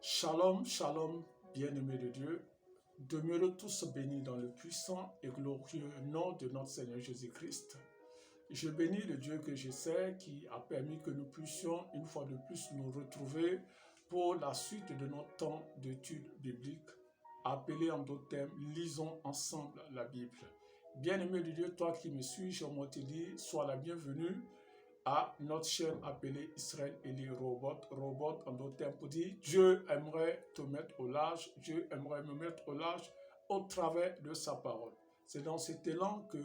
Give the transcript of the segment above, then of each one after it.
Shalom, shalom, bien-aimés de Dieu. Demeurez tous bénis dans le puissant et glorieux nom de notre Seigneur Jésus-Christ. Je bénis le Dieu que je sais qui a permis que nous puissions une fois de plus nous retrouver pour la suite de notre temps d'études bibliques. Appelé en d'autres termes, lisons ensemble la Bible. Bien-aimé de Dieu, toi qui me suis, je te dis, sois la bienvenue à notre chaîne appelée Israël et les robots en d'autres termes pour dire Dieu aimerait te mettre au large, Dieu aimerait me mettre au large au travers de sa parole. C'est dans cet élan que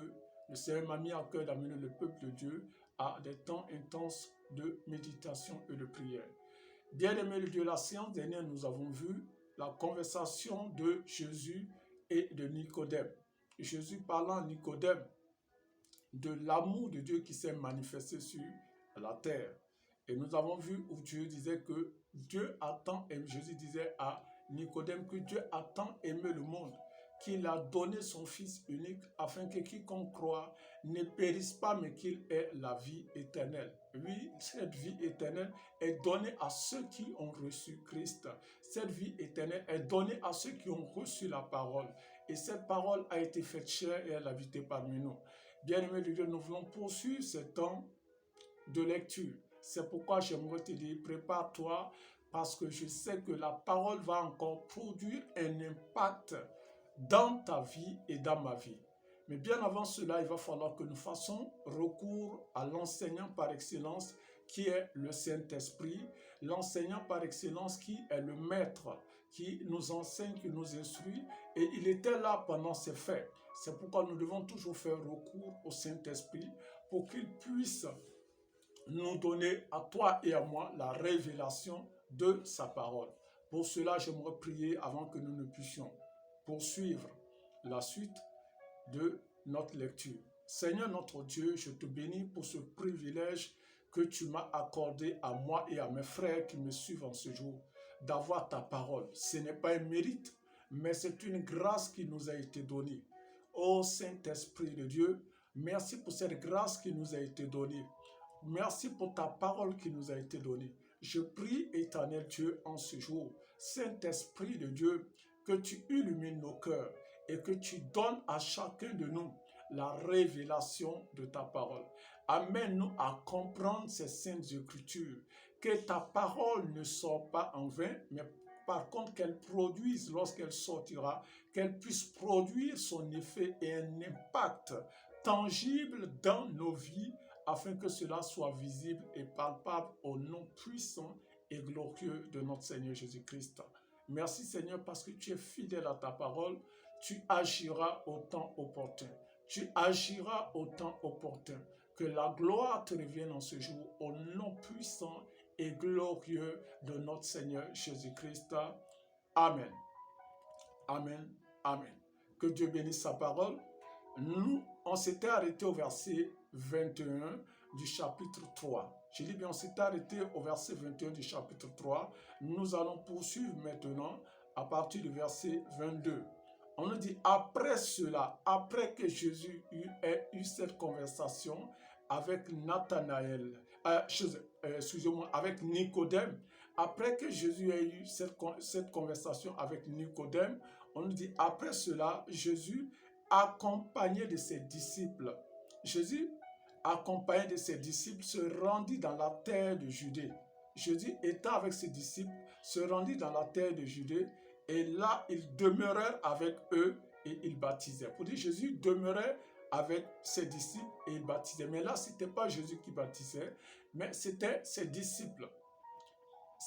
le Seigneur m'a mis à cœur d'amener le peuple de Dieu à des temps intenses de méditation et de prière. Bien-aimé de Dieu, la séance dernière, nous avons vu la conversation de Jésus et de Nicodème. Jésus parlant à Nicodème de l'amour de Dieu qui s'est manifesté sur la terre. Et nous avons vu où Dieu disait que Dieu a tant aimé, Jésus disait à Nicodème que Dieu a tant aimé le monde qu'il a donné son Fils unique afin que quiconque croit ne périsse pas mais qu'il ait la vie éternelle. Oui, cette vie éternelle est donnée à ceux qui ont reçu Christ. Cette vie éternelle est donnée à ceux qui ont reçu la parole. Et cette parole a été faite chair et elle a habité parmi nous. Bien-aimés de Dieu, nous voulons poursuivre ce temps de lecture. C'est pourquoi j'aimerais te dire, prépare-toi parce que je sais que la parole va encore produire un impact dans ta vie et dans ma vie. Mais bien avant cela, il va falloir que nous fassions recours à l'enseignant par excellence qui est le Saint-Esprit, l'enseignant par excellence qui est le maître, qui nous enseigne, qui nous instruit, et il était là pendant ces faits. C'est pourquoi nous devons toujours faire recours au Saint-Esprit pour qu'il puisse nous donner à toi et à moi la révélation de sa parole. Pour cela, j'aimerais prier avant que nous ne puissions poursuivre la suite de notre lecture. Seigneur notre Dieu, je te bénis pour ce privilège que tu m'as accordé à moi et à mes frères qui me suivent en ce jour, d'avoir ta parole. Ce n'est pas un mérite, mais c'est une grâce qui nous a été donnée. Ô Saint-Esprit de Dieu, merci pour cette grâce qui nous a été donnée. Merci pour ta parole qui nous a été donnée. Je prie, éternel Dieu, en ce jour, Saint-Esprit de Dieu, que tu illumines nos cœurs et que tu donnes à chacun de nous la révélation de ta parole. Amène-nous à comprendre ces saintes écritures, que ta parole ne sort pas en vain, mais par contre qu'elle produise lorsqu'elle sortira, qu'elle puisse produire son effet et un impact tangible dans nos vies, afin que cela soit visible et palpable au nom puissant et glorieux de notre Seigneur Jésus-Christ. Merci Seigneur parce que tu es fidèle à ta parole, tu agiras au temps opportun. Tu agiras au temps opportun. Que la gloire te revienne en ce jour au nom puissant et glorieux de notre Seigneur Jésus-Christ. Amen. Amen. Amen. Que Dieu bénisse sa parole. Nous, on s'était arrêté au verset 21 du chapitre 3. Je dis bien, on s'était arrêté au verset 21 du chapitre 3. Nous allons poursuivre maintenant à partir du verset 22. On nous dit, après cela, après que Jésus ait eu cette conversation avec Nathanaël, excusez-moi, avec Nicodème, après que Jésus ait eu cette conversation avec Nicodème, on nous dit, après cela, Jésus, accompagné de ses disciples, Jésus, accompagné de ses disciples, se rendit dans la terre de Judée. Jésus, étant avec ses disciples, se rendit dans la terre de Judée et là, ils demeurèrent avec eux et ils baptisaient. Pour dire, Jésus demeurait avec ses disciples et il baptisait. Mais là, ce n'était pas Jésus qui baptisait, mais c'était ses disciples.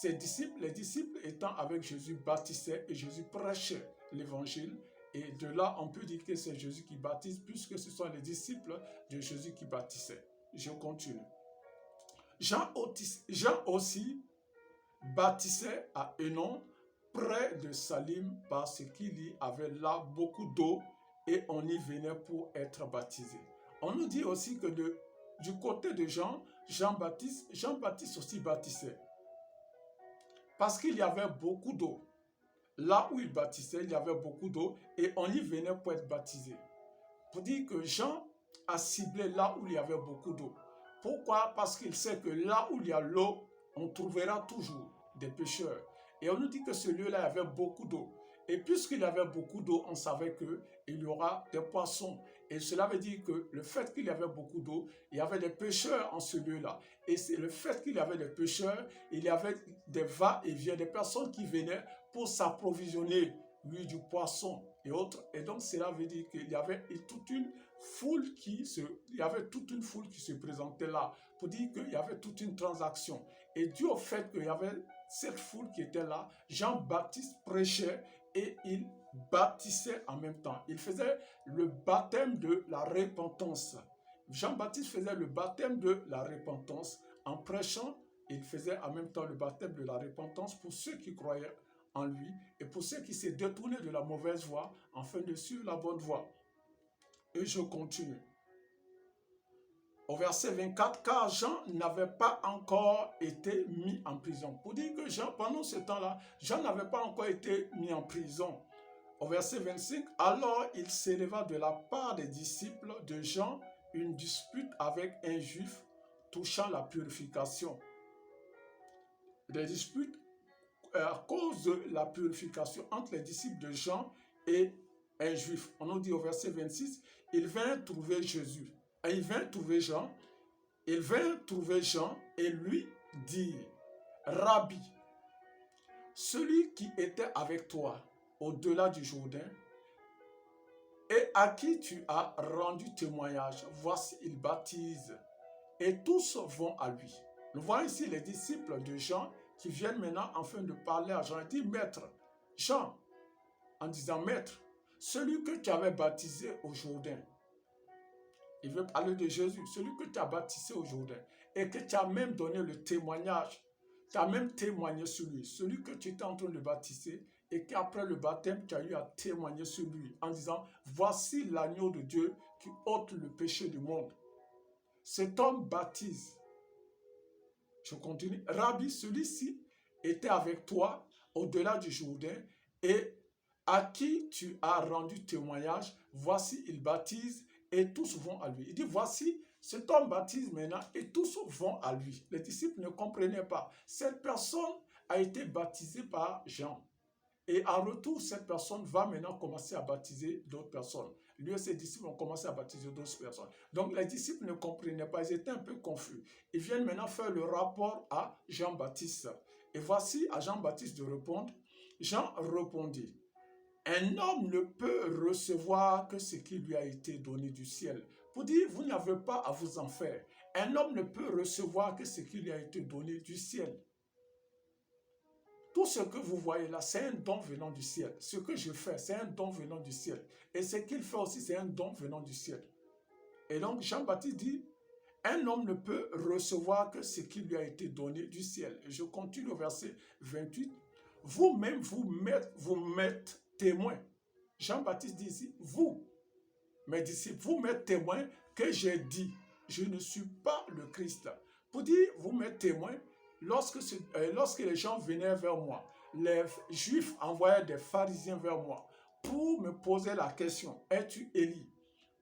Les disciples étant avec Jésus, baptisaient et Jésus prêchait l'évangile. Et de là, on peut dire que c'est Jésus qui baptise, puisque ce sont les disciples de Jésus qui baptisaient. Je continue. Jean aussi baptisait à Hénon, près de Salim, parce qu'il y avait là beaucoup d'eau et on y venait pour être baptisé. On nous dit aussi que du côté de Jean-Baptiste aussi baptisait. Parce qu'il y avait beaucoup d'eau. Là où il baptisait, il y avait beaucoup d'eau et on y venait pour être baptisé. Pour dire que Jean a ciblé là où il y avait beaucoup d'eau. Pourquoi? Parce qu'il sait que là où il y a l'eau, on trouvera toujours des pécheurs. Et on nous dit que ce lieu-là, il y avait beaucoup d'eau. Et puisqu'il y avait beaucoup d'eau, on savait qu'il y aura des poissons. Et cela veut dire que le fait qu'il y avait beaucoup d'eau, il y avait des pêcheurs en ce lieu-là. Et c'est le fait qu'il y avait des pêcheurs, il y avait des va-et-vient, des personnes qui venaient pour s'approvisionner, oui, du poisson et autres. Et donc, cela veut dire qu'il y avait toute une foule qui se présentait là, pour dire qu'il y avait toute une transaction. Et dû au fait qu'il y avait cette foule qui était là, Jean-Baptiste prêchait et il baptisait en même temps. Il faisait le baptême de la repentance. Jean-Baptiste faisait le baptême de la repentance en prêchant. Il faisait en même temps le baptême de la repentance pour ceux qui croyaient en lui et pour ceux qui s'est détournés de la mauvaise voie afin de suivre la bonne voie. Et je continue. Au verset 24, car Jean n'avait pas encore été mis en prison. Pour dire que Jean, pendant ce temps-là, Jean n'avait pas encore été mis en prison. Au verset 25, alors il s'éleva de la part des disciples de Jean une dispute avec un juif touchant la purification. Des disputes à cause de la purification entre les disciples de Jean et un juif. On nous dit au verset 26, il vint trouver Jésus. Et il vint trouver Jean. Il vint trouver Jean et lui dit, Rabbi, celui qui était avec toi au-delà du Jourdain et à qui tu as rendu témoignage, voici, il baptise et tous vont à lui. Nous voyons ici les disciples de Jean qui viennent maintenant afin de parler à Jean. Il dit, Maître, Jean, en disant, Maître, celui que tu avais baptisé au Jourdain, il veut parler de Jésus, celui que tu as baptisé au Jourdain et que tu as même donné le témoignage, tu as même témoigné sur lui, celui que tu étais en train de baptiser et qu'après le baptême, tu as eu à témoigner sur lui en disant, voici l'agneau de Dieu qui ôte le péché du monde. Cet homme baptise. Je continue. Rabbi, celui-ci était avec toi au-delà du Jourdain et à qui tu as rendu témoignage, voici, il baptise et tous vont à lui. Il dit, voici, cet homme baptise maintenant et tous vont à lui. Les disciples ne comprenaient pas. Cette personne a été baptisée par Jean. Et en retour, cette personne va maintenant commencer à baptiser d'autres personnes. Lui et ses disciples ont commencé à baptiser d'autres personnes. Donc les disciples ne comprenaient pas, ils étaient un peu confus. Ils viennent maintenant faire le rapport à Jean-Baptiste. Et voici à Jean-Baptiste de répondre. Jean répondit, un homme ne peut recevoir que ce qui lui a été donné du ciel. Pour dire, vous n'avez pas à vous en faire. Un homme ne peut recevoir que ce qui lui a été donné du ciel. Tout ce que vous voyez là, c'est un don venant du ciel. Ce que je fais, c'est un don venant du ciel. Et ce qu'il fait aussi, c'est un don venant du ciel. Et donc, Jean-Baptiste dit, un homme ne peut recevoir que ce qui lui a été donné du ciel. Et je continue au verset 28. Vous-même, vous m'êtes témoins. Jean-Baptiste dit ici, vous, mes disciples, vous m'êtes témoins que j'ai dit, je ne suis pas le Christ. Pour dire, vous m'êtes témoins, lorsque les gens venaient vers moi, les Juifs envoyaient des pharisiens vers moi pour me poser la question, es-tu Élie?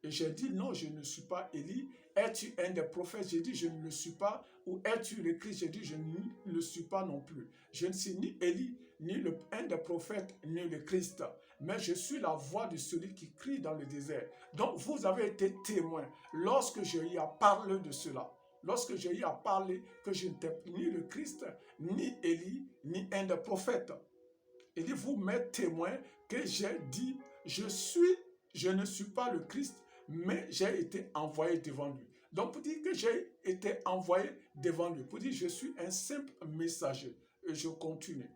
Et j'ai dit, non, je ne suis pas Élie. Es-tu un des prophètes? J'ai dit, je ne le suis pas. Ou es-tu le Christ? J'ai dit, je ne le suis pas non plus. Je ne suis ni Élie, ni un des prophètes, ni le Christ. Mais je suis la voix de celui qui crie dans le désert. Donc, vous avez été témoin lorsque j'ai eu à parler de cela. Lorsque j'ai eu à parler que je n'étais ni le Christ, ni Élie, ni un des prophètes. Il dit, vous m'êtes témoin que j'ai dit, je ne suis pas le Christ, mais j'ai été envoyé devant lui. Donc, pour dire que j'ai été envoyé devant lui, pour dire que je suis un simple messager. Et je continue.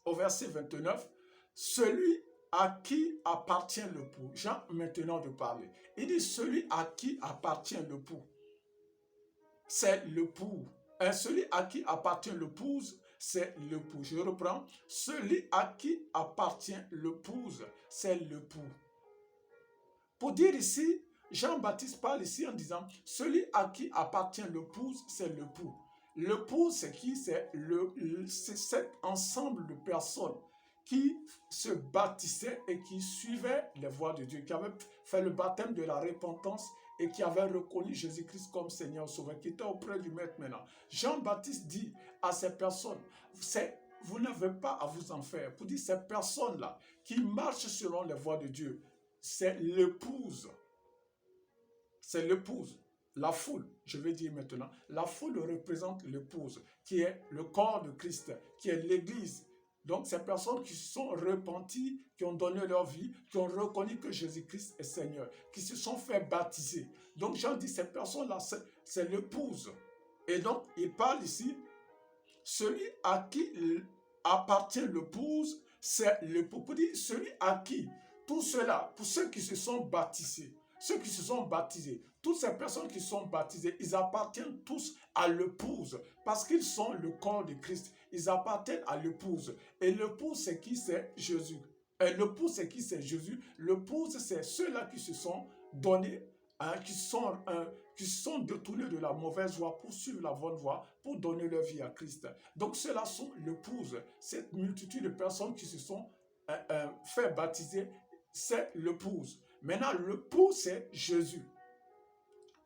Au verset 29, celui à qui appartient le pou. Jean maintenant de parler. Il dit, celui à qui appartient le pou, c'est le pou. Et celui à qui appartient l'épouse, c'est l'époux. Je reprends. Celui à qui appartient l'épouse, c'est l'époux. Pour dire ici, Jean-Baptiste parle ici en disant, celui à qui appartient l'épouse, c'est l'époux. L'époux, c'est qui? C'est cet ensemble de personnes qui se baptisaient et qui suivaient les voies de Dieu, qui avaient fait le baptême de la repentance et qui avaient reconnu Jésus-Christ comme Seigneur Sauveur, qui étaient auprès du Maître maintenant. Jean-Baptiste dit à ces personnes, vous n'avez pas à vous en faire. Pour dire, ces personnes-là qui marchent selon les voies de Dieu, c'est l'épouse. C'est l'épouse. La foule, je vais dire maintenant, la foule représente l'épouse, qui est le corps de Christ, qui est l'Église. Donc, ces personnes qui se sont repenties, qui ont donné leur vie, qui ont reconnu que Jésus-Christ est Seigneur, qui se sont fait baptiser. Donc, Jean dit, ces personnes-là, c'est l'épouse. Et donc, il parle ici, celui à qui appartient l'épouse, c'est l'époux. Pour dire, celui à qui, tout cela, pour ceux qui se sont baptisés, ceux qui se sont baptisés, toutes ces personnes qui sont baptisées, ils appartiennent tous à l'épouse parce qu'ils sont le corps de Christ. Ils appartiennent à l'épouse. Et l'épouse, c'est qui? C'est Jésus. Et l'épouse, c'est qui? C'est Jésus. L'épouse, c'est ceux-là qui se sont donnés, hein, qui se sont détournés de la mauvaise voie pour suivre la bonne voie, pour donner leur vie à Christ. Donc, ceux-là sont l'épouse. Cette multitude de personnes qui se sont fait baptiser, c'est l'épouse. Maintenant, l'époux, c'est Jésus.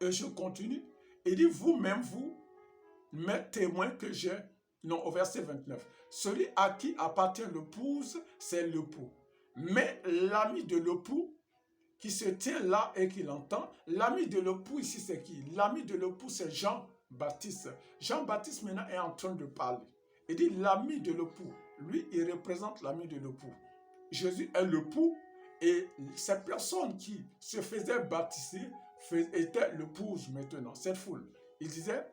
Et je continue. Il dit, vous-même, vous, mes témoins que j'ai. Non, au verset 29. Celui à qui appartient l'épouse, c'est l'époux. Mais l'ami de l'époux, qui se tient là et qui l'entend, l'ami de l'époux ici, c'est qui? L'ami de l'époux, c'est Jean-Baptiste. Jean-Baptiste, maintenant, est en train de parler. Il dit, l'ami de l'époux. Lui, il représente l'ami de l'époux. Jésus est l'époux. Et ces personnes qui se faisaient baptiser étaient l'épouse maintenant, cette foule. Il disait,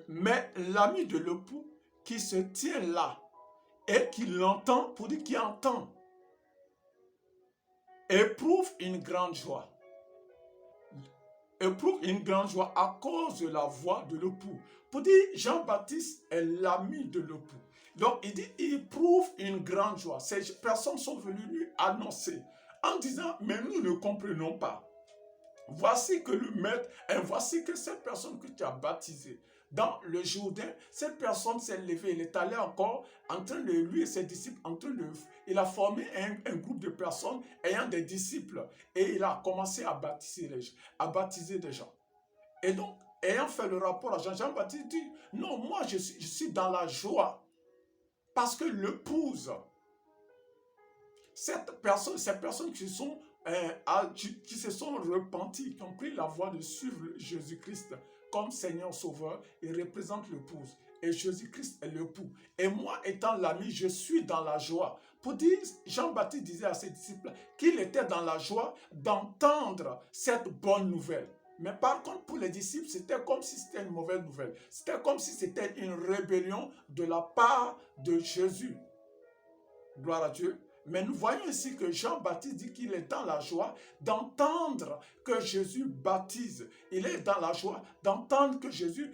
mais l'ami de l'époux qui se tient là et qui l'entend, pour dire qui entend, éprouve une grande joie. Éprouve une grande joie à cause de la voix de l'époux. Pour dire, Jean-Baptiste est l'ami de l'époux. Donc, il dit, il éprouve une grande joie. Ces personnes sont venues lui annoncer en disant, mais nous ne comprenons pas. Voici que le maître, et voici que cette personne que tu as baptisée dans le Jourdain, cette personne s'est levée, il est allé encore en train de, lui et ses disciples, il a formé un groupe de personnes ayant des disciples et il a commencé à baptiser des gens. Et donc, ayant fait le rapport à Jean-Baptiste dit, non, moi je suis dans la joie parce que l'épouse, ces personnes qui se sont repenties, qui ont pris la voie de suivre Jésus-Christ comme Seigneur Sauveur, il représente l'épouse. Et Jésus-Christ est l'époux. Et moi, étant l'ami, je suis dans la joie. Pour dire, Jean-Baptiste disait à ses disciples qu'il était dans la joie d'entendre cette bonne nouvelle. Mais par contre, pour les disciples, c'était comme si c'était une mauvaise nouvelle. C'était comme si c'était une rébellion de la part de Jésus. Gloire à Dieu. Mais nous voyons ici que Jean-Baptiste dit qu'il est dans la joie d'entendre que Jésus baptise. Il est dans la joie d'entendre que Jésus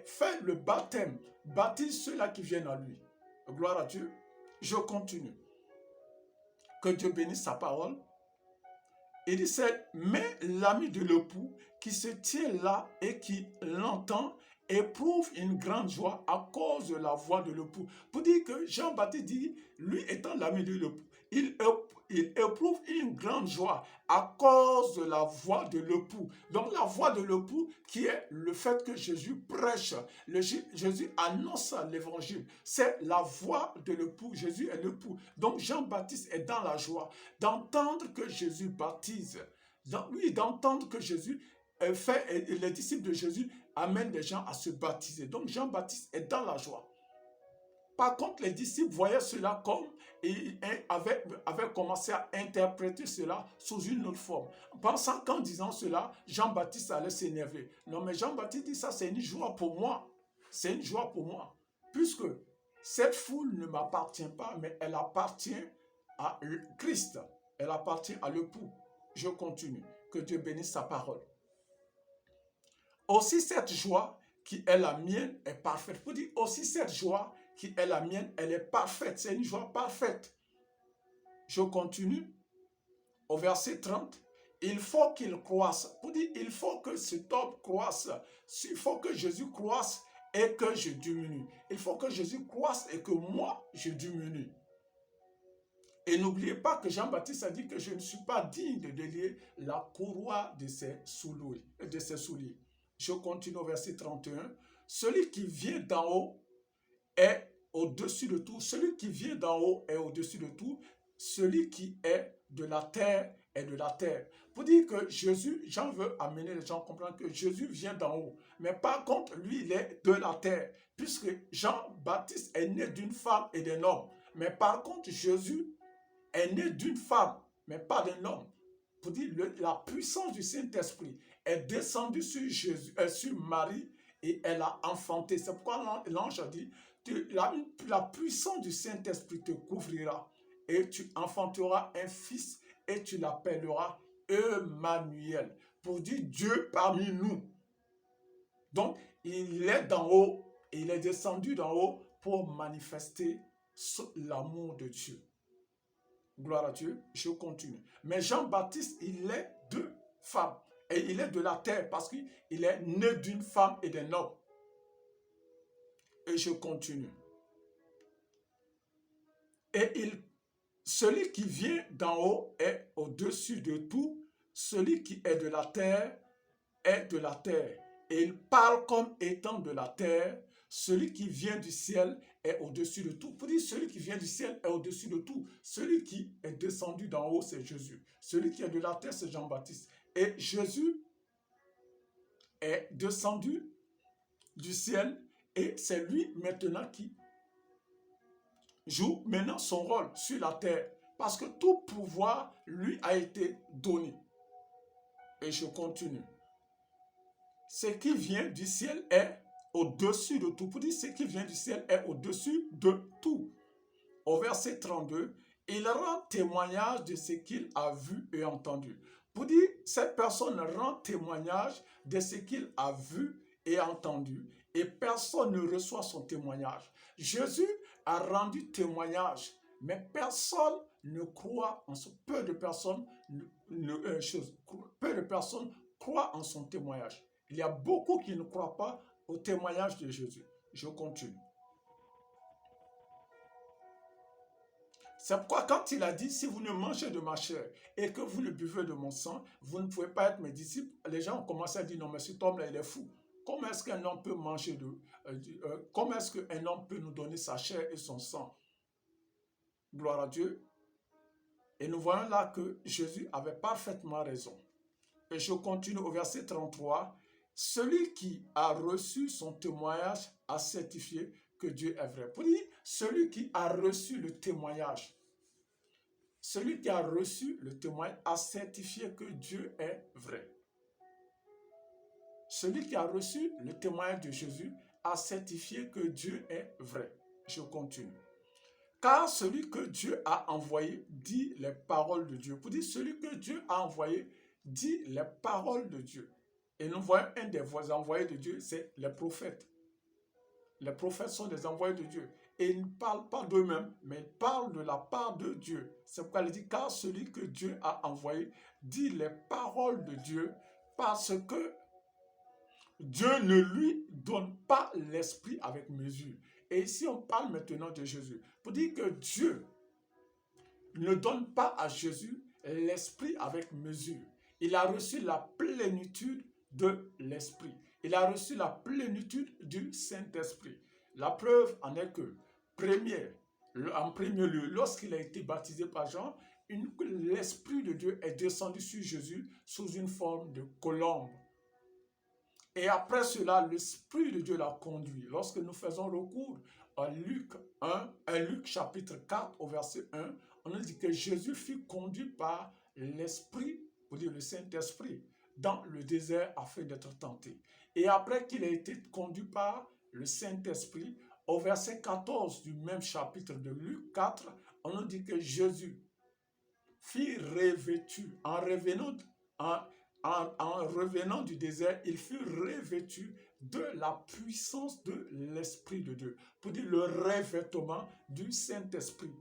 fait le baptême, baptise ceux-là qui viennent à lui. Gloire à Dieu. Je continue. Que Dieu bénisse sa parole. Il dit, mais l'ami de l'époux qui se tient là et qui l'entend éprouve une grande joie à cause de la voix de l'époux. Pour dire que Jean-Baptiste dit, lui étant l'ami de l'époux, il éprouve une grande joie à cause de la voix de l'époux. Donc la voix de l'époux qui est le fait que Jésus prêche, Jésus annonce l'évangile. C'est la voix de l'époux, Jésus est l'époux. Donc Jean-Baptiste est dans la joie d'entendre que Jésus baptise. D'entendre que Jésus fait, et les disciples de Jésus amènent les gens à se baptiser. Donc Jean-Baptiste est dans la joie. Par contre, les disciples voyaient cela comme et avaient commencé à interpréter cela sous une autre forme. Pensant qu'en disant cela, Jean-Baptiste allait s'énerver. Non, mais Jean-Baptiste dit ça, c'est une joie pour moi. C'est une joie pour moi. Puisque cette foule ne m'appartient pas, mais elle appartient à Christ. Elle appartient à l'époux. Je continue. Que Dieu bénisse sa parole. Aussi cette joie qui est la mienne est parfaite. Pour dire aussi cette joie qui est la mienne, elle est parfaite. C'est une joie parfaite. Je continue au verset 30. Il faut qu'il croisse. Pour dire, il faut que cet homme croisse. Il faut que Jésus croisse et que je diminue. Il faut que Jésus croisse et que moi, je diminue. Et n'oubliez pas que Jean-Baptiste a dit que je ne suis pas digne de délier la courroie de ses souliers. Je continue au verset 31. Celui qui vient d'en haut est au-dessus de tout. Celui qui vient d'en haut est au-dessus de tout. Celui qui est de la terre est de la terre. Pour dire que Jésus, Jean veut amener les gens à comprendre que Jésus vient d'en haut. Mais par contre, lui, il est de la terre. Puisque Jean-Baptiste est né d'une femme et d'un homme. Mais par contre, Jésus est né d'une femme, mais pas d'un homme. Pour dire la puissance du Saint-Esprit est descendue sur Jésus, sur Marie, et elle a enfanté. C'est pourquoi l'ange a dit, la puissance du Saint-Esprit te couvrira, et tu enfanteras un fils, et tu l'appelleras Emmanuel, pour dire Dieu parmi nous. Donc, il est d'en haut, et il est descendu d'en haut pour manifester l'amour de Dieu. Gloire à Dieu, je continue. Mais Jean-Baptiste, il est de femme. Et il est de la terre parce qu'il est né d'une femme et d'un homme. Et je continue. Et celui qui vient d'en haut est au-dessus de tout. Celui qui est de la terre est de la terre. Et il parle comme étant de la terre. Celui qui vient du ciel est au-dessus de tout. Pour dire celui qui vient du ciel est au-dessus de tout. Celui qui est descendu d'en haut, c'est Jésus. Celui qui est de la terre, c'est Jean-Baptiste. Et Jésus est descendu du ciel et c'est lui maintenant qui joue maintenant son rôle sur la terre. Parce que tout pouvoir lui a été donné. Et je continue. Ce qui vient du ciel est au-dessus de tout. Pour dire ce qui vient du ciel est au-dessus de tout. Au verset 32, il rend témoignage de ce qu'il a vu et entendu. Pour dire, cette personne rend témoignage de ce qu'il a vu et entendu. Et personne ne reçoit son témoignage. Jésus a rendu témoignage, mais personne ne croit en ce. Peu de personnes croient en son témoignage. Il y a beaucoup qui ne croient pas au témoignage de Jésus. Je continue. C'est pourquoi quand il a dit, si vous ne mangez de ma chair et que vous ne buvez de mon sang, vous ne pouvez pas être mes disciples. Les gens ont commencé à dire, non mais cet homme-là, il est fou. Comment est-ce qu'un homme peut manger comment est-ce qu'un homme peut nous donner sa chair et son sang? Gloire à Dieu. Et nous voyons là que Jésus avait parfaitement raison. Et je continue au verset 33. Celui qui a reçu son témoignage a certifié que Dieu est vrai. Pour dire, celui qui a reçu le témoignage, celui qui a reçu le témoignage a certifié que Dieu est vrai. Celui qui a reçu le témoignage de Jésus a certifié que Dieu est vrai. Je continue. Car celui que Dieu a envoyé dit les paroles de Dieu. Pour dire, celui que Dieu a envoyé dit les paroles de Dieu. Et nous voyons un des envoyés de Dieu, c'est les prophètes. Les prophètes sont des envoyés de Dieu. Et ils ne parlent pas d'eux-mêmes, mais ils parlent de la part de Dieu. C'est pourquoi il dit, car celui que Dieu a envoyé dit les paroles de Dieu, parce que Dieu ne lui donne pas l'esprit avec mesure. Et ici, on parle maintenant de Jésus. Pour dire que Dieu ne donne pas à Jésus l'esprit avec mesure. Il a reçu la plénitude de l'esprit. Il a reçu la plénitude du Saint-Esprit. La preuve en est que, en premier lieu, lorsqu'il a été baptisé par Jean, l'Esprit de Dieu est descendu sur Jésus sous une forme de colombe. Et après cela, l'Esprit de Dieu l'a conduit. Lorsque nous faisons recours à Luc chapitre 4 au verset 1, on nous dit que Jésus fut conduit par l'Esprit, ou dire le Saint-Esprit, dans le désert afin d'être tenté. Et après qu'il a été conduit par le Saint-Esprit, au verset 14 du même chapitre de Luc 4, on nous dit que Jésus fut revêtu, en revenant du désert, il fut revêtu de la puissance de l'Esprit de Dieu. Pour dire le revêtement du Saint-Esprit.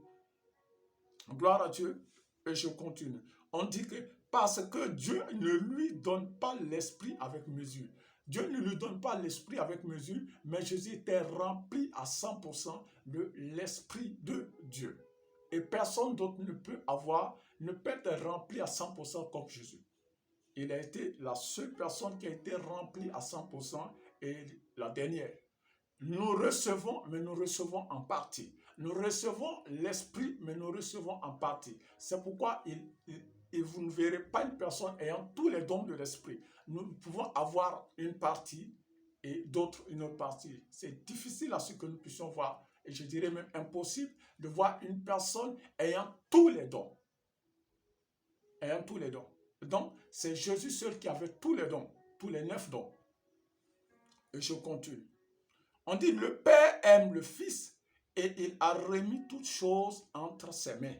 Gloire à Dieu. Et je continue. On dit que parce que Dieu ne lui donne pas l'Esprit avec mesure. Dieu ne lui donne pas l'Esprit avec mesure, mais Jésus était rempli à 100% de l'Esprit de Dieu. Et personne d'autre ne peut être rempli à 100% comme Jésus. Il a été la seule personne qui a été remplie à 100% et la dernière. Nous recevons, mais nous recevons en partie. Nous recevons l'Esprit, mais nous recevons en partie. C'est pourquoi vous ne verrez pas une personne ayant tous les dons de l'Esprit. Nous pouvons avoir une partie et d'autres une autre partie. C'est difficile à ce que nous puissions voir. Et je dirais même impossible de voir une personne ayant tous les dons. Ayant tous les dons. Donc, c'est Jésus seul qui avait tous les dons, tous les 9 dons. Et je continue. On dit, le Père aime le Fils et il a remis toutes choses entre ses mains.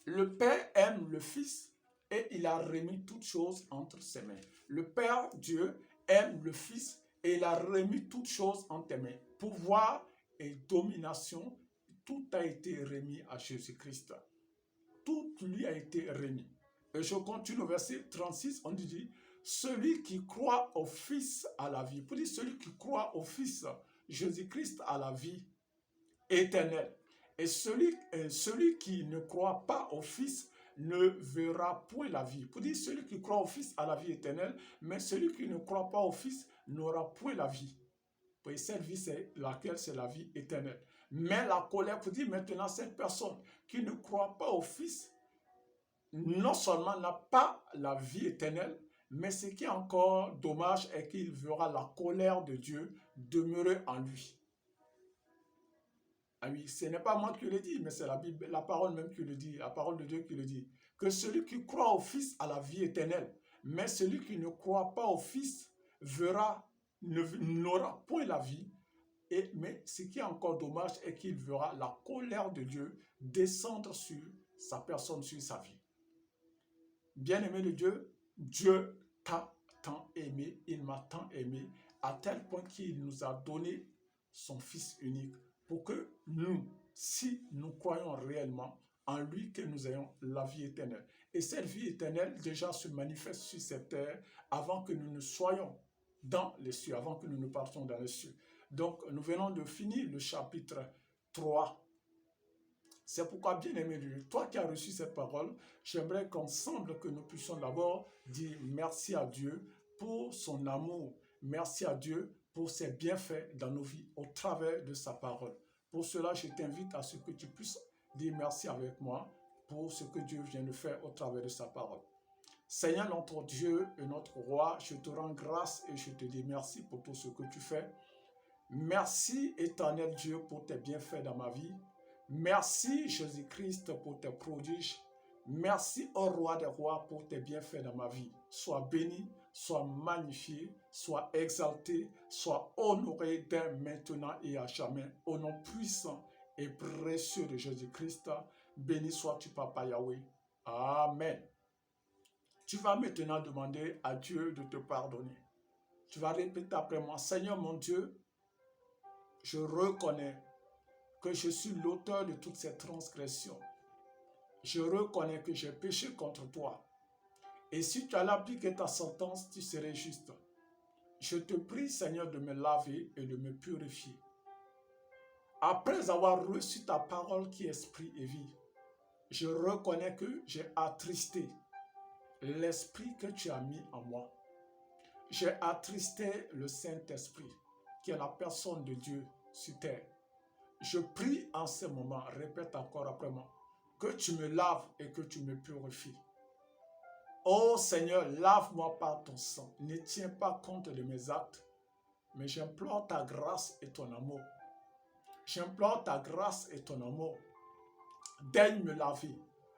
Le Père aime le Fils et il a remis toutes choses entre ses mains. Le Père Dieu aime le Fils et il a remis toutes choses entre tes mains. Pouvoir et domination, tout a été remis à Jésus-Christ. Tout lui a été remis. Et je continue au verset 36, on dit, celui qui croit au Fils a la vie. Pour dire, celui qui croit au Fils, Jésus-Christ a la vie éternelle. Et celui qui ne croit pas au Fils ne verra point la vie. Pour dire, celui qui croit au Fils a la vie éternelle, mais celui qui ne croit pas au Fils n'aura point la vie. Et cette vie, c'est laquelle? C'est la vie éternelle. Mais la colère, pour dire maintenant, cette personne qui ne croit pas au Fils, non seulement n'a pas la vie éternelle, mais ce qui est encore dommage est qu'il verra la colère de Dieu demeurer en lui. Ah oui, ce n'est pas moi qui le dis, mais c'est la Bible, la parole même qui le dit, la parole de Dieu qui le dit. Que celui qui croit au Fils a la vie éternelle, mais celui qui ne croit pas au Fils n'aura point la vie. Mais ce qui est encore dommage est qu'il verra la colère de Dieu descendre sur sa personne, sur sa vie. Bien-aimé de Dieu, Dieu t'a tant aimé, il m'a tant aimé, à tel point qu'il nous a donné son Fils unique pour que nous, si nous croyons réellement en lui, que nous ayons la vie éternelle. Et cette vie éternelle déjà se manifeste sur cette terre avant que nous ne soyons dans les cieux, avant que nous ne partions dans les cieux. Donc, nous venons de finir le chapitre 3. C'est pourquoi, bien-aimé de Dieu, toi qui as reçu cette parole, j'aimerais qu'ensemble que nous puissions d'abord dire merci à Dieu pour son amour. Merci à Dieu pour ses bienfaits dans nos vies au travers de sa parole. Pour cela, je t'invite à ce que tu puisses dire merci avec moi pour ce que Dieu vient de faire au travers de sa parole. Seigneur, notre Dieu et notre Roi, je te rends grâce et je te dis merci pour tout ce que tu fais. Merci, éternel Dieu, pour tes bienfaits dans ma vie. Merci, Jésus-Christ, pour tes prodiges. Merci, ô Roi des rois, pour tes bienfaits dans ma vie. Sois béni, sois magnifié, sois exalté, sois honoré dès maintenant et à jamais. Au nom puissant et précieux de Jésus-Christ, béni sois-tu, Papa Yahweh. Amen. Tu vas maintenant demander à Dieu de te pardonner. Tu vas répéter après moi, Seigneur mon Dieu, je reconnais que je suis l'auteur de toutes ces transgressions. Je reconnais que j'ai péché contre toi. Et si tu allais appliquer ta sentence, tu serais juste. Je te prie, Seigneur, de me laver et de me purifier. Après avoir reçu ta parole qui est esprit et vie, je reconnais que j'ai attristé l'esprit que tu as mis en moi. J'ai attristé le Saint-Esprit, qui est la personne de Dieu sur terre. Je prie en ce moment, répète encore après moi, que tu me laves et que tu me purifies. Oh Seigneur, lave-moi par ton sang. Ne tiens pas compte de mes actes, mais j'implore ta grâce et ton amour. J'implore ta grâce et ton amour. Daigne me laver,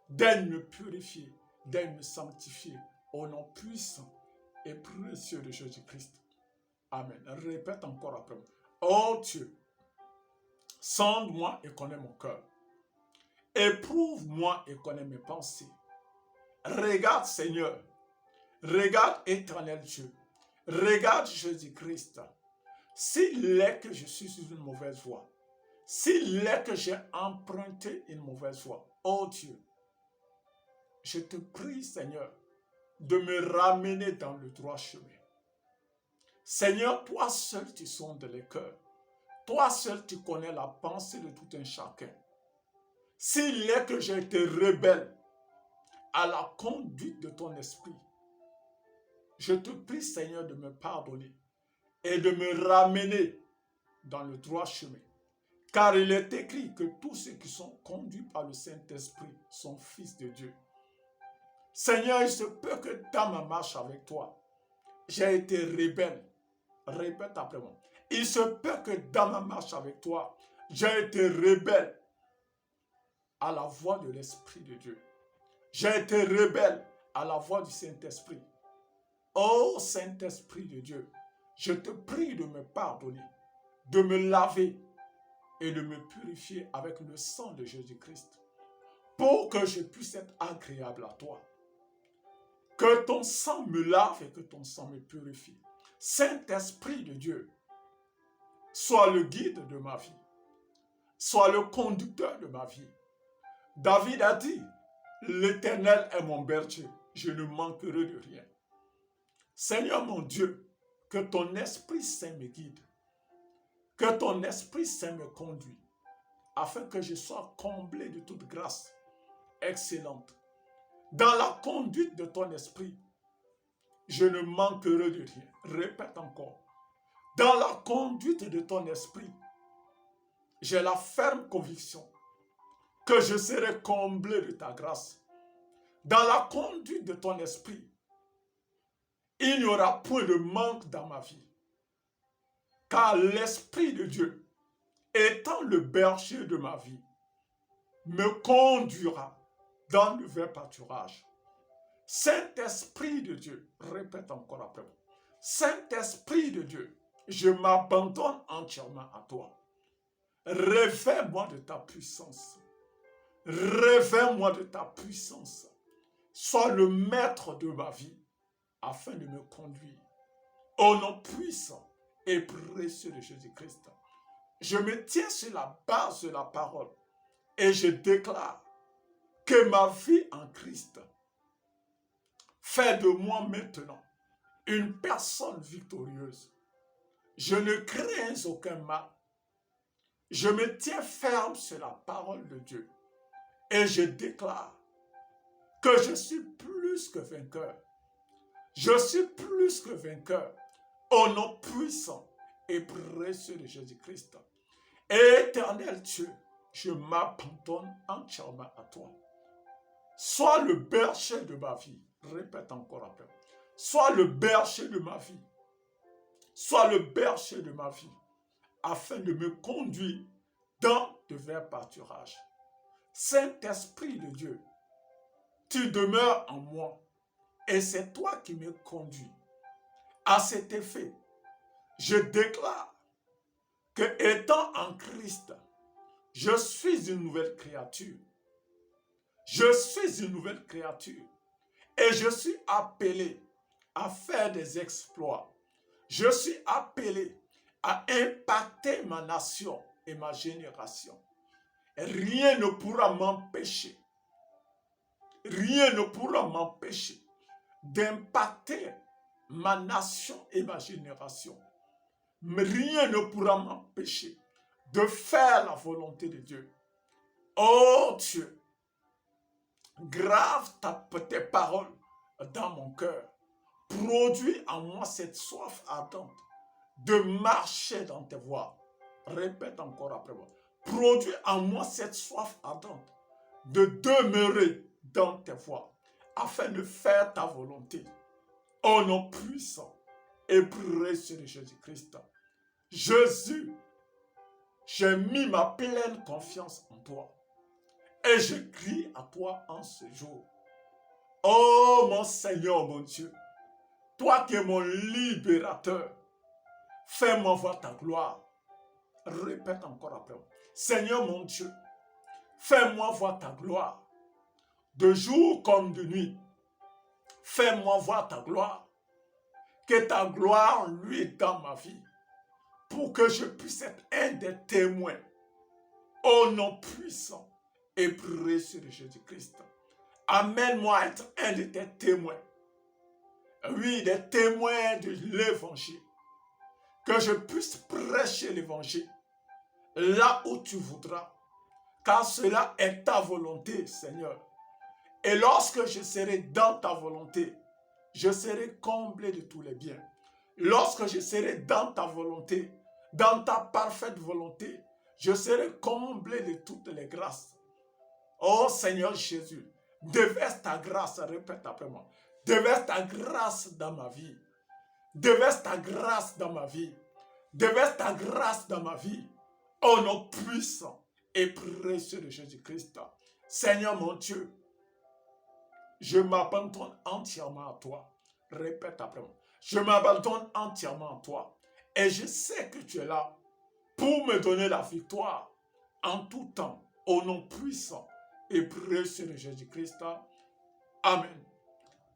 daigne me purifier, daigne me sanctifier, au nom puissant et précieux de Jésus-Christ. Amen. Répète encore après moi. Oh Dieu, sonde-moi et connais mon cœur. Éprouve-moi et connais mes pensées. Regarde, Seigneur. Regarde, éternel Dieu. Regarde, Jésus-Christ. S'il est que je suis sur une mauvaise voie, s'il est que j'ai emprunté une mauvaise voie, oh Dieu, je te prie, Seigneur, de me ramener dans le droit chemin. Seigneur, toi seul tu sondes les cœurs. Toi seul tu connais la pensée de tout un chacun. S'il est que j'ai été rebelle à la conduite de ton esprit, je te prie, Seigneur, de me pardonner et de me ramener dans le droit chemin. Car il est écrit que tous ceux qui sont conduits par le Saint-Esprit sont fils de Dieu. Seigneur, il se peut que dans ma marche avec toi, j'ai été rebelle. Répète après moi. Il se peut que dans ma marche avec toi, j'ai été rebelle à la voix de l'Esprit de Dieu. J'ai été rebelle à la voix du Saint-Esprit. Ô Saint-Esprit de Dieu, je te prie de me pardonner, de me laver et de me purifier avec le sang de Jésus-Christ pour que je puisse être agréable à toi. Que ton sang me lave et que ton sang me purifie. Saint-Esprit de Dieu, sois le guide de ma vie, sois le conducteur de ma vie. David a dit, l'Éternel est mon berger, je ne manquerai de rien. Seigneur mon Dieu, que ton Esprit Saint me guide, que ton Esprit Saint me conduise, afin que je sois comblé de toute grâce excellente. Dans la conduite de ton Esprit, je ne manquerai de rien. Répète encore. Dans la conduite de ton Esprit, j'ai la ferme conviction que je serai comblé de ta grâce. Dans la conduite de ton Esprit, il n'y aura point de manque dans ma vie. Car l'Esprit de Dieu, étant le berger de ma vie, me conduira dans le vert pâturage. Saint-Esprit de Dieu, répète encore après moi. Saint-Esprit de Dieu, je m'abandonne entièrement à toi. Révèle-moi de ta puissance. Révèle-moi de ta puissance. Sois le maître de ma vie afin de me conduire. Au nom puissant et précieux de Jésus-Christ, je me tiens sur la base de la parole et je déclare que ma vie en Christ fait de moi maintenant une personne victorieuse. Je ne crains aucun mal. Je me tiens ferme sur la parole de Dieu et je déclare que je suis plus que vainqueur. Je suis plus que vainqueur au nom puissant et précieux de Jésus-Christ. Éternel Dieu, je m'abandonne entièrement à toi. Sois le berger de ma vie. Répète encore après. Sois le berger de ma vie. Sois le berger de ma vie, afin de me conduire dans de verts pâturages. Saint-Esprit de Dieu, tu demeures en moi et c'est toi qui me conduis. À cet effet, je déclare que étant en Christ, je suis une nouvelle créature. Je suis une nouvelle créature et je suis appelé à faire des exploits. Je suis appelé à impacter ma nation et ma génération. Rien ne pourra m'empêcher. Rien ne pourra m'empêcher d'impacter ma nation et ma génération. Mais rien ne pourra m'empêcher de faire la volonté de Dieu. Oh Dieu, grave tes paroles dans mon cœur. Produis en moi cette soif ardente de marcher dans tes voies. Répète encore après moi. Produis en moi cette soif ardente de demeurer dans tes voies afin de faire ta volonté. Au nom puissant et précieux de Jésus-Christ. Jésus, j'ai mis ma pleine confiance en toi et je crie à toi en ce jour. Oh mon Seigneur, mon Dieu, toi qui es mon libérateur, fais-moi voir ta gloire. Répète encore après moi. Seigneur mon Dieu, fais-moi voir ta gloire. De jour comme de nuit, fais-moi voir ta gloire. Que ta gloire luise dans ma vie pour que je puisse être un des témoins au nom puissant et précieux de Jésus-Christ. Amène-moi à être un de tes témoins. Oui, des témoins de l'évangile. Que je puisse prêcher l'évangile là où tu voudras. Car cela est ta volonté, Seigneur. Et lorsque je serai dans ta volonté, je serai comblé de tous les biens. Lorsque je serai dans ta volonté, dans ta parfaite volonté, je serai comblé de toutes les grâces. Oh Seigneur Jésus, déverse ta grâce, répète après moi. Déverse ta grâce dans ma vie. Déverse ta grâce dans ma vie. Déverse ta grâce dans ma vie. Au nom puissant et précieux de Jésus-Christ. Seigneur mon Dieu, je m'abandonne entièrement à toi. Répète après moi. Je m'abandonne entièrement à toi. Et je sais que tu es là pour me donner la victoire en tout temps. Au nom puissant et précieux de Jésus-Christ. Amen.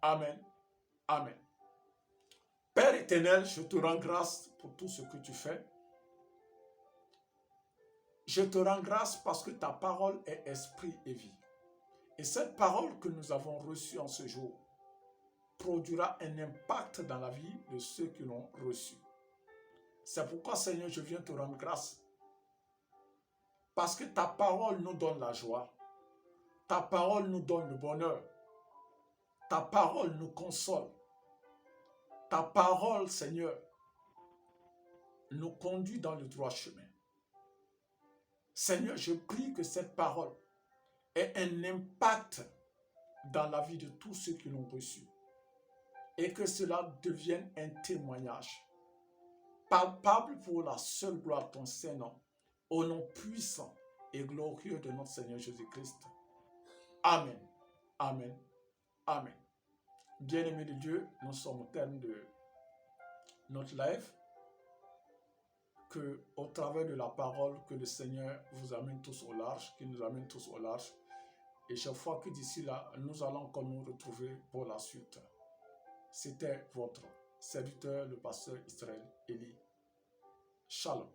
Amen. Amen. Père éternel, je te rends grâce pour tout ce que tu fais. Je te rends grâce parce que ta parole est esprit et vie. Et cette parole que nous avons reçue en ce jour produira un impact dans la vie de ceux qui l'ont reçue. C'est pourquoi, Seigneur, je viens te rendre grâce. Parce que ta parole nous donne la joie. Ta parole nous donne le bonheur. Ta parole nous console. Ta parole, Seigneur, nous conduit dans le droit chemin. Seigneur, je prie que cette parole ait un impact dans la vie de tous ceux qui l'ont reçue et que cela devienne un témoignage palpable pour la seule gloire de ton Saint-Nom, au nom puissant et glorieux de notre Seigneur Jésus-Christ. Amen. Amen. Amen. Bien-aimés de Dieu, nous sommes au terme de notre live. Que au travers de la parole, que le Seigneur vous amène tous au large, qu'il nous amène tous au large. Et chaque fois que d'ici là, nous allons encore nous retrouver pour la suite. C'était votre serviteur, le pasteur Israël Eli. Shalom.